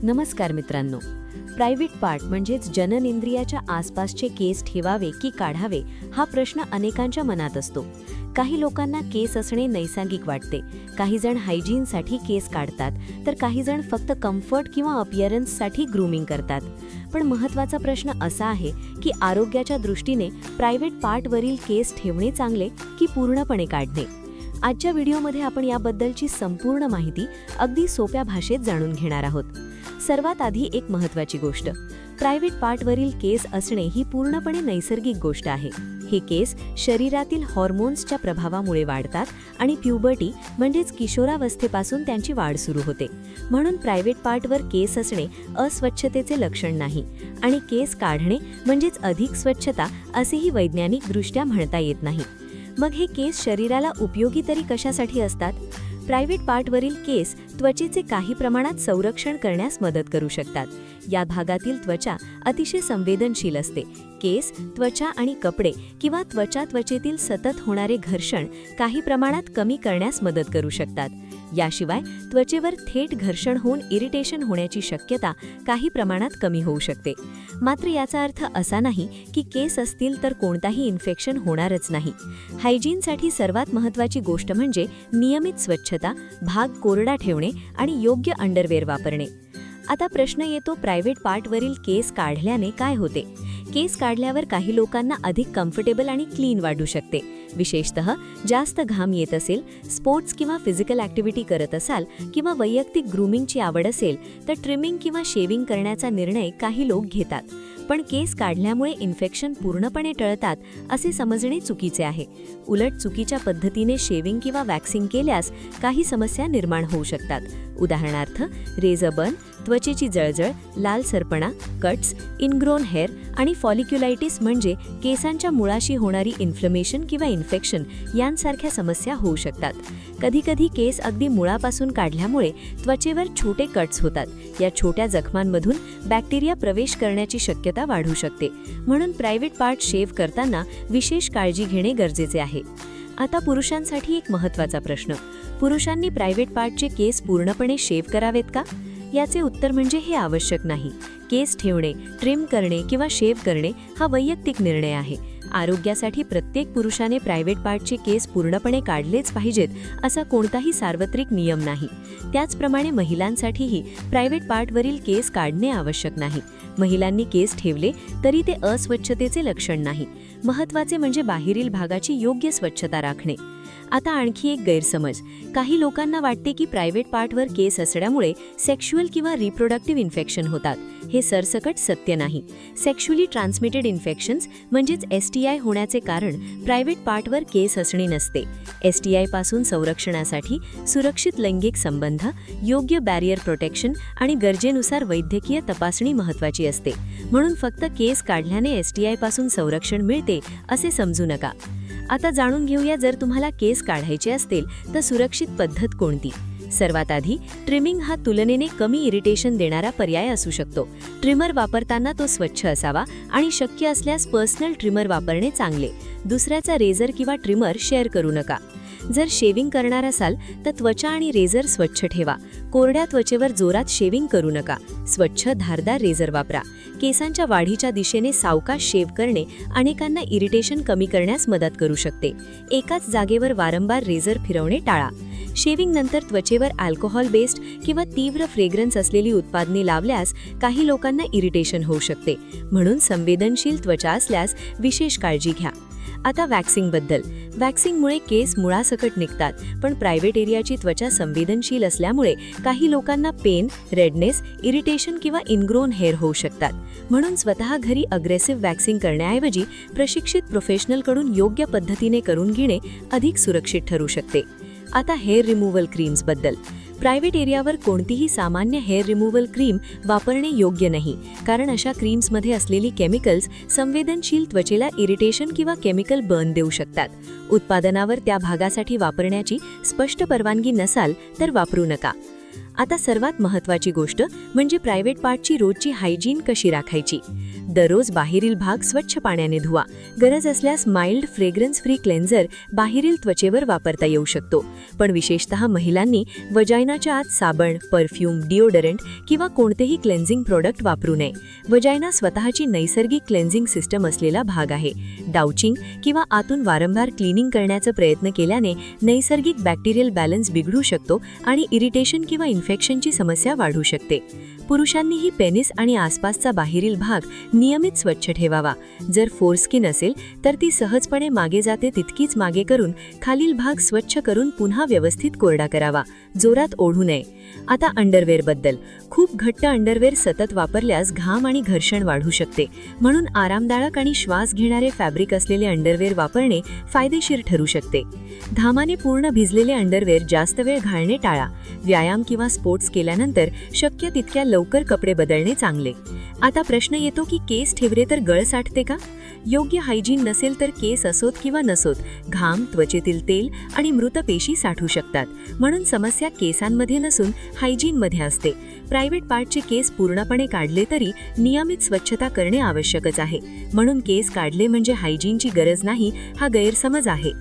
नमस्कार मित्रांनो. Private part म्हणजेच जननेंद्रियाच्या आसपासचे केस ठेवावे की काढावे हा प्रश्न अनेकांच्या मनात असतो. काही लोकांना केस असणे नैसर्गिक वाटते, काही जण हायजीनसाठी केस काढतात, तर काही जण फक्त कम्फर्ट किंवा अपीअरन्ससाठी ग्रूमिंग करतात. पण महत्त्वाचा प्रश्न असा आहे की आरोग्याच्या दृष्टीने प्रायव्हेट पार्टवरील केस ठेवणे चांगले की पूर्णपणे काढणे. आजच्या व्हिडिओमध्ये आपण याबद्दलची संपूर्ण माहिती अगदी सोप्या भाषेत जाणून घेणार आहोत. सर्वात आधी एक महत्त्वाची गोष्ट, प्रायव्हेट पार्टवरील केस असणे ही पूर्णपणे नैसर्गिक गोष्ट आहे. हे केस शरीरातील हॉर्मोन्सच्या प्रभावामुळे वाढतात आणि प्युबर्टी म्हणजेच किशोरावस्थेपासून त्यांची वाढ सुरू होते. म्हणून प्रायव्हेट पार्टवर केस असणे अस्वच्छतेचे लक्षण नाही आणि केस काढणे म्हणजेच अधिक स्वच्छता असेही वैज्ञानिकदृष्ट्या म्हणता येत नाही. मग हे केस शरीराला उपयोगी तरी कशासाठी असतात? प्रायव्हेट पार्टवरील केस त्वचेचे काही प्रमाणात संरक्षण करण्यास मदत करू शकतात. या भागातील त्वचा अतिशय संवेदनशील असते. केस, त्वचा आणि कपडे किंवा त्वचेतील सतत होणारे घर्षण काही प्रमाणात कमी करण्यास मदत करू शकतात. याशिवाय त्वचेवर थेट घर्षण होऊन इरिटेशन होण्याची शक्यता काही प्रमाणात कमी होऊ शकते. मात्र याचा अर्थ असा नाही की केस असतील तर कोणताही इन्फेक्शन होणारच नाही. हायजीनसाठी सर्वात महत्त्वाची गोष्ट म्हणजे नियमित स्वच्छता, भाग कोरडा ठेवणे आणि योग्य अंडरवेअर वापरणे. आता प्रश्न येतो, प्रायव्हेट पार्टवरील केस काढल्याने काय होते? केस काढल्यावर काही लोकांना अधिक कम्फर्टेबल आणि क्लीन वाटू शकते. विशेषतः जास्त घाम येत असेल, स्पोर्ट्स किंवा फिजिकल ॲक्टिव्हिटी करत असाल किंवा वैयक्तिक ग्रूमिंगची आवड असेल तर ट्रिमिंग किंवा शेविंग करण्याचा निर्णय काही लोक घेतात. पण केस काढल्यामुळे इन्फेक्शन पूर्णपणे टळतात असे समजणे चुकीचे आहे. उलट चुकीच्या पद्धतीने शेविंग किंवा वॅक्सिंग केल्यास काही समस्या निर्माण होऊ शकतात. उदाहरणार्थ रेझर बर्न, त्वचेची जळजळ, लाल सरपणा, कट्स, इनग्रोन हेअर आणि फॉलिक्युलायटिस म्हणजे केसांच्या मुळाशी होणारी इन्फ्लमेशन किंवा इन्फेक्शन यांसारख्या समस्या होऊ शकतात. कधीकधी केस अगदी मुळापासून काढल्यामुळे त्वचेवर छोटे कट्स होतात. या छोट्या जखमांमधून बॅक्टेरिया प्रवेश करण्याची शक्यता वाढू शकते. म्हणून प्रायव्हेट पार्ट शेव्ह करताना विशेष काळजी घेणे गरजेचे आहे. आता पुरुषांसाठी एक महत्त्वाचा प्रश्न, पुरुषांनी प्रायव्हेट पार्टचे केस पूर्णपणे शेव्ह करावेत का? याचे उत्तर म्हणजे हे आवश्यक नाही. केस ठेवणे, ट्रिम करणे किंवा शेव्ह करणे हा वैयक्तिक निर्णय आहे. आरोग्यासाठी प्रत्येक पुरुषाने प्रायव्हेट पार्टचे केस पूर्णपणे काढलेच पाहिजेत असा कोणताही सार्वत्रिक नियम नाही. त्याचप्रमाणे महिलांसाठीही प्रायव्हेट पार्टवरील केस काढणे आवश्यक नाही. महिलांनी केस ठेवले तरी ते अस्वच्छतेचे लक्षण नाही. महत्त्वाचे म्हणजे बाहेरील भागाची योग्य स्वच्छता राखणे. आता आणखी एक गैरसमज, काही लोकांना वाटते की प्रायव्हेट पार्टवर केस असल्यामुळे सेक्शुअल किंवा रिप्रोडक्टिव्ह इन्फेक्शन होतात. हे सरसकट सत्य नाही. सेक्शुअली ट्रान्समिटेड इन्फेक्शन्स म्हणजेच STI होण्याचे कारण प्रायव्हेट पार्टवर केस असणे नसते. STI पासून संरक्षणासाठी सुरक्षित लैंगिक संबंध, योग्य बॅरियर प्रोटेक्शन आणि गरजेनुसार वैद्यकीय तपासणी महत्त्वाची असते. म्हणून फक्त केस काढल्याने STI पासून संरक्षण मिळते असे समजू नका. आता जाणून घेऊया, जर तुम्हाला केस काढायचे असतील तर सुरक्षित पद्धत कोणती? सर्वात आधी ट्रिमिंग हा तुलनेने कमी इरिटेशन देणारा पर्याय असू शकतो. ट्रिमर वापरताना तो स्वच्छ असावा आणि शक्य असल्यास पर्सनल ट्रिमर वापरणे चांगले. दुसऱ्याचा रेझर किंवा ट्रिमर शेअर करू नका. जर शेविंग करणार असाल तर त्वचा आणि रेझर स्वच्छ ठेवा. कोरड्या त्वचेवर जोरात शेविंग करू नका. स्वच्छ धारदार रेझर वापरा. केसांच्या वाढीच्या दिशेने सावकाश शेव करणे अनेकांना इरिटेशन कमी करण्यास मदत करू शकते. एकाच जागेवर वारंवार रेझर फिरवणे टाळा. शेविंग नंतर त्वचेवर अल्कोहोल बेस्ड किंवा तीव्र फ्रेग्रन्स असलेली उत्पादने लावल्यास काही लोकांना इरिटेशन होऊ शकते. म्हणून संवेदनशील त्वचा असल्यास विशेष काळजी घ्या. आता वॅक्सिंगबद्दल. वॅक्सिंगमुळे केस मुळासकट निघतात, पण प्रायव्हेट एरियाची त्वचा संवेदनशील असल्यामुळे काही लोकांना पेन, रेडनेस, इरिटेशन किंवा इनग्रोन हेअर होऊ शकतात. म्हणून स्वतः घरी अग्रेसिव्ह वॅक्सिंग करण्याऐवजी प्रशिक्षित प्रोफेशनलकडून योग्य पद्धतीने करून घेणे अधिक सुरक्षित ठरू शकते. आता हेअर रिमूव्हल क्रीम्सबद्दल. प्रायव्हेट एरियावर कोणतीही सामान्य हेअर रिमूव्हल क्रीम वापरणे योग्य नाही, कारण अशा क्रीम्समध्ये असलेली केमिकल्स संवेदनशील त्वचेला इरिटेशन किंवा केमिकल बर्न देऊ शकतात. उत्पादनावर त्या भागासाठी वापरण्याची स्पष्ट परवानगी नसाल तर वापरू नका. आता सर्वात महत्त्वाची गोष्ट म्हणजे प्रायव्हेट पार्टची रोजची हायजीन कशी राखायची. दररोज बाहेरील भाग स्वच्छ पाण्याने धुवा. गरज असल्यास माइल्ड फ्रेग्रन्स फ्री क्लेन्झर बाहेरील त्वचेवर वापरता येऊ शकतो. पण विशेषतः महिलांनी वजायनाच्या आत साबण, परफ्यूम, डिओडरंट किंवा कोणतेही क्लेन्झिंग प्रोडक्ट वापरू नये. वजायना स्वतःची नैसर्गिक क्लेन्झिंग सिस्टम असलेला भाग आहे. डाउचिंग किंवा आतून वारंवार क्लीनिंग करण्याचा प्रयत्न केल्याने नैसर्गिक बॅक्टेरियल बॅलन्स बिघडू शकतो आणि इरिटेशन किंवा इन्फेक्शनची समस्या वाढू शकते. पुरुषांनीही पेनिस आणि आसपासचा बाहेरील भाग नियमित स्वच्छ ठेवावा. जर फोरस्किन असेल तर ती सहजपणे मागे जाते तितकीच मागे करून खालील भाग स्वच्छ करून पुन्हा व्यवस्थित कोरडा करावा. जोरात ओढू नये. आता अंडरवेअरबद्दल. खूप घट्ट अंडरवेअर सतत वापरल्यास घाम आणि घर्षण वाढू शकते. म्हणून आरामदायक आणि श्वास घेणारे फॅब्रिक असलेले अंडरवेअर वापरणे फायदेशीर ठरू शकते. घामाने पूर्ण भिजलेले अंडरवेअर जास्त वेळ घालणे टाळा. व्यायाम किंवा स्पोर्ट्स केल्यानंतर शक्य तितक्या लवकर कपडे बदलणे चांगले. आता प्रश्न येतो की केस ठेवले तर गळ साठते का? योग्य हायजीन नसेल तर केस असोत किंवा नसोत, घाम, त्वचेतील तेल आणि मृत पेशी साठू शकतात. म्हणून समस्या केसांमध्ये नसून हायजीनमध्ये असते. प्रायव्हेट पार्टचे केस पूर्णपणे काढले तरी नियमित स्वच्छता करणे आवश्यकच आहे. म्हणून केस काढले म्हणजे हायजीनची गरज नाही, हा गैरसमज आहे.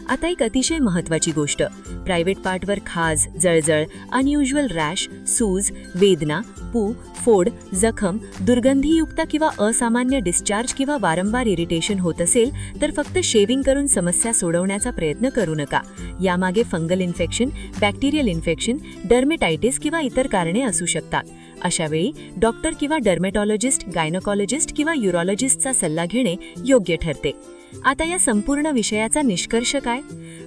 आता एक अतिशय महत्त्वाची गोष्ट. प्रायव्हेट पार्टवर खाज, जळजळ, अनयुज्युअल रॅश, सूज, वेदना, पू, फोड, जखम, दुर्गंधीयुक्त किंवा असामान्य डिस्चार्ज किंवा वारंवार इरिटेशन होत असेल तर फक्त शेविंग करून समस्या सोडवण्याचा प्रयत्न करू नका. यामागे फंगल इन्फेक्शन, बॅक्टेरियल इन्फेक्शन, डर्मेटायटिस किंवा इतर कारणे असू शकतात. अशावेळी डॉक्टर किंवा डर्मेटॉलॉजिस्ट, गायनोकॉलॉजिस्ट किंवा युरॉलॉजिस्टचा सल्ला घेणे योग्य ठरते. आता या संपूर्ण विषयाचा निष्कर्ष काय?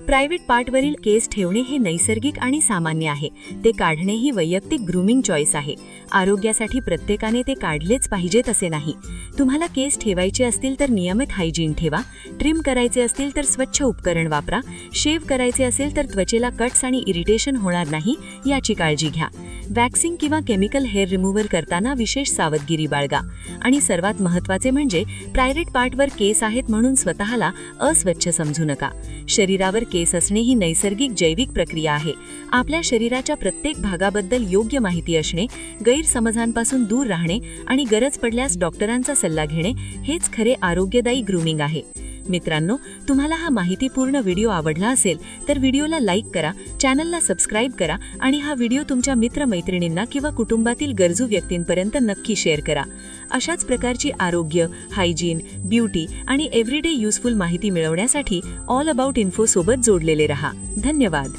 प्रायव्हेट पार्टवरील केस ठेवणे हे नैसर्गिक आणि सामान्य आहे. ते काढणे ही वैयक्तिक ग्रूमिंग चॉईस आहे. आरोग्यासाठी प्रत्येकाने ते काढलेच पाहिजेत असे नाही. तुम्हाला केस ठेवायचे असतील तर नियमित हायजीन ठेवा. ट्रिम करायचे असतील तर स्वच्छ उपकरण वापरा. शेव करायचे असेल तर त्वचेला कट्स आणि इरिटेशन होणार नाही याची काळजी घ्या. वॅक्सिंग किंवा केमिकल हेअर रिमूव्हर करताना विशेष सावधगिरी बाळगा. आणि सर्वात महत्त्वाचे म्हणजे प्रायव्हेट पार्टवर केस आहेत म्हणून स्वतःला अस्वच्छ समजू नका. शरीरावर केस असणे ही नैसर्गिक जैविक प्रक्रिया आहे. आपल्या शरीराच्या प्रत्येक भागाबद्दल योग्य माहिती असणे, गैरसमजांपासून दूर राहणे आणि गरज पडल्यास डॉक्टरांचा सल्ला घेणे हेच खरे आरोग्यदायी ग्रूमिंग आहे. मित्रांनो, तुम्हाला हा माहितीपूर्ण व्हिडिओ आवडला असेल तर व्हिडिओला लाईक करा, चॅनलला सबस्क्राईब करा आणि हा व्हिडिओ तुमच्या मित्रमैत्रिणींना किंवा कुटुंबातील गरजू व्यक्तींपर्यंत नक्की शेअर करा. अशाच प्रकारची आरोग्य, हायजीन, ब्युटी आणि एव्हरीडे युजफुल माहिती मिळवण्यासाठी ऑल अबाउट इन्फो सोबत जोडलेले रहा. धन्यवाद.